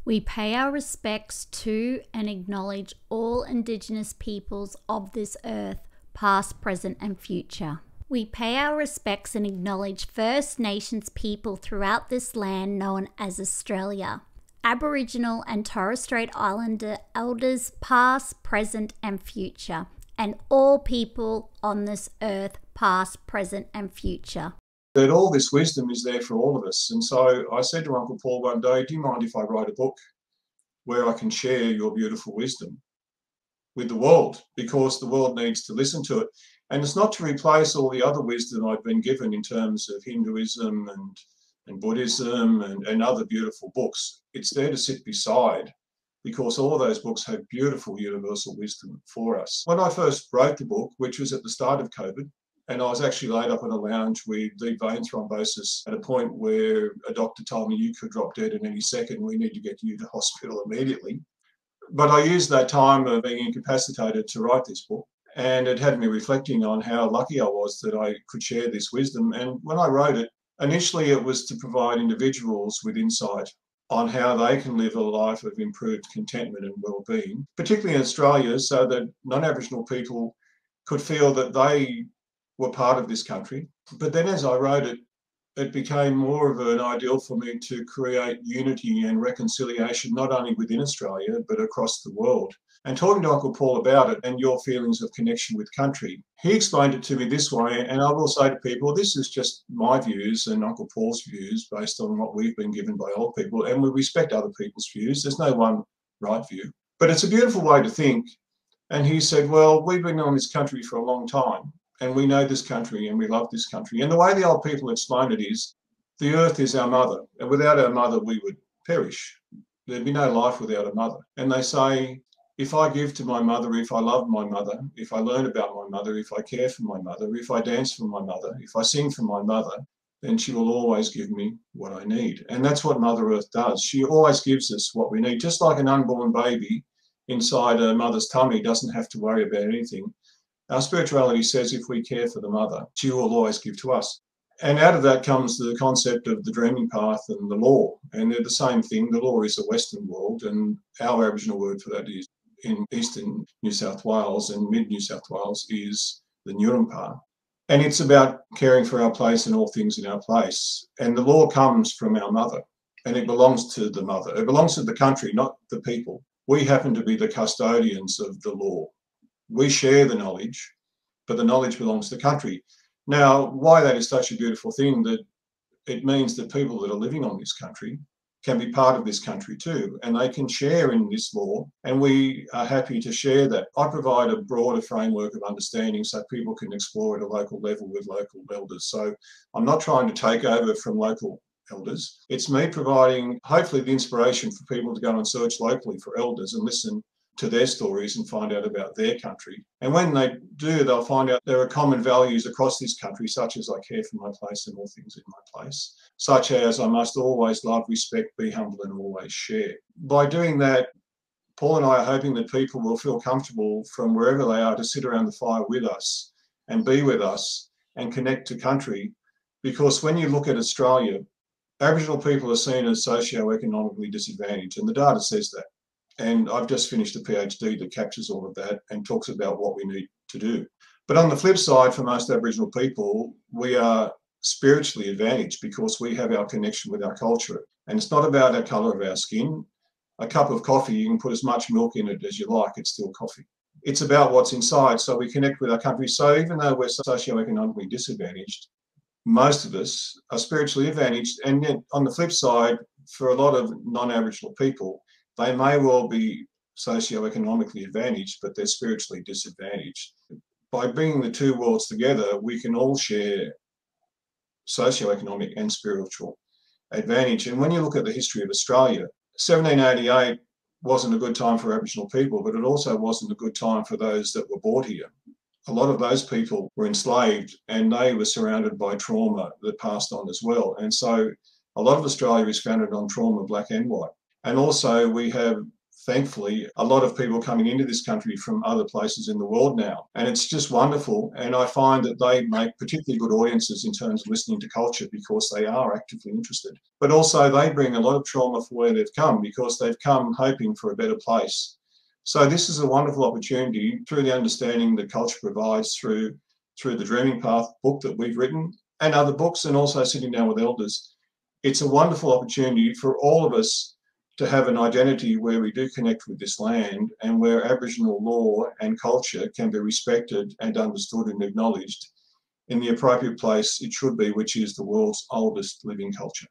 We pay our respects to and acknowledge all Indigenous peoples of this earth, past, present and future. We pay our respects and acknowledge First Nations people throughout this land known as Australia. Aboriginal and Torres Strait Islander elders past, present and future, and all people on this earth past, present and future. That all this wisdom is there for all of us. And so I said to Uncle Paul one day, do you mind if I write a book where I can share your beautiful wisdom with the world? Because the world needs to listen to it. And it's not to replace all the other wisdom I've been given in terms of Hinduism and Buddhism and other beautiful books. It's there to sit beside, because all of those books have beautiful universal wisdom for us. When I first wrote the book, which was at the start of COVID, and I was actually laid up in a lounge with deep vein thrombosis at a point where a doctor told me, you could drop dead at any second, we need to get you to hospital immediately. But I used that time of being incapacitated to write this book, and it had me reflecting on how lucky I was that I could share this wisdom. And when I wrote it, initially it was to provide individuals with insight on how they can live a life of improved contentment and well-being, particularly in Australia, so that non-Aboriginal people could feel that they were part of this country. But then as I wrote it, it became more of an ideal for me to create unity and reconciliation, not only within Australia, but across the world. And talking to Uncle Paul about it and your feelings of connection with country, he explained it to me this way, and I will say to people, this is just my views and Uncle Paul's views based on what we've been given by old people, and we respect other people's views. There's no one right view. But it's a beautiful way to think. And he said, well, we've been on this country for a long time, and we know this country and we love this country. And the way the old people explain it is, the earth is our mother, and without our mother, we would perish. There'd be no life without a mother. And they say, if I give to my mother, if I love my mother, if I learn about my mother, if I care for my mother, if I dance for my mother, if I sing for my mother, then she will always give me what I need. And that's what Mother Earth does. She always gives us what we need. Just like an unborn baby inside a mother's tummy doesn't have to worry about anything. Our spirituality says if we care for the mother, she will always give to us. And out of that comes the concept of the dreaming path and the law. And they're the same thing. The law is the Western world, and our Aboriginal word for that is in eastern New South Wales and mid New South Wales is the Nyurumpa. And it's about caring for our place and all things in our place. And the law comes from our mother, and it belongs to the mother. It belongs to the country, not the people. We happen to be the custodians of the law. We share the knowledge, but the knowledge belongs to the country. Now, why that is such a beautiful thing, that it means that people that are living on this country can be part of this country too, and they can share in this law, and we are happy to share that. I provide a broader framework of understanding so people can explore at a local level with local elders. So I'm not trying to take over from local elders. It's me providing, hopefully, the inspiration for people to go and search locally for elders and listen to their stories and find out about their country. And when they do, they'll find out there are common values across this country, such as I care for my place and all things in my place, such as I must always love, respect, be humble and always share. By doing that, Paul and I are hoping that people will feel comfortable from wherever they are to sit around the fire with us and be with us and connect to country. Because when you look at Australia, Aboriginal people are seen as socio-economically disadvantaged, and the data says that. And I've just finished a PhD that captures all of that and talks about what we need to do. But on the flip side, for most Aboriginal people, we are spiritually advantaged because we have our connection with our culture. And it's not about the colour of our skin. A cup of coffee, you can put as much milk in it as you like, it's still coffee. It's about what's inside, so we connect with our country. So even though we're socio-economically disadvantaged, most of us are spiritually advantaged. And yet, on the flip side, for a lot of non-Aboriginal people, they may well be socio-economically advantaged, but they're spiritually disadvantaged. By bringing the two worlds together, we can all share socio-economic and spiritual advantage. And when you look at the history of Australia, 1788 wasn't a good time for Aboriginal people, but it also wasn't a good time for those that were brought here. A lot of those people were enslaved, and they were surrounded by trauma that passed on as well. And so a lot of Australia is founded on trauma, black and white. And also we have thankfully, a lot of people coming into this country from other places in the world now. And it's just wonderful. And I find that they make particularly good audiences in terms of listening to culture because they are actively interested. But also they bring a lot of trauma for where they've come because they've come hoping for a better place. So this is a wonderful opportunity through the understanding that culture provides through the Dreaming Path book that we've written and other books, and also sitting down with elders. It's a wonderful opportunity for all of us to have an identity where we do connect with this land and where Aboriginal law and culture can be respected and understood and acknowledged in the appropriate place it should be, which is the world's oldest living culture.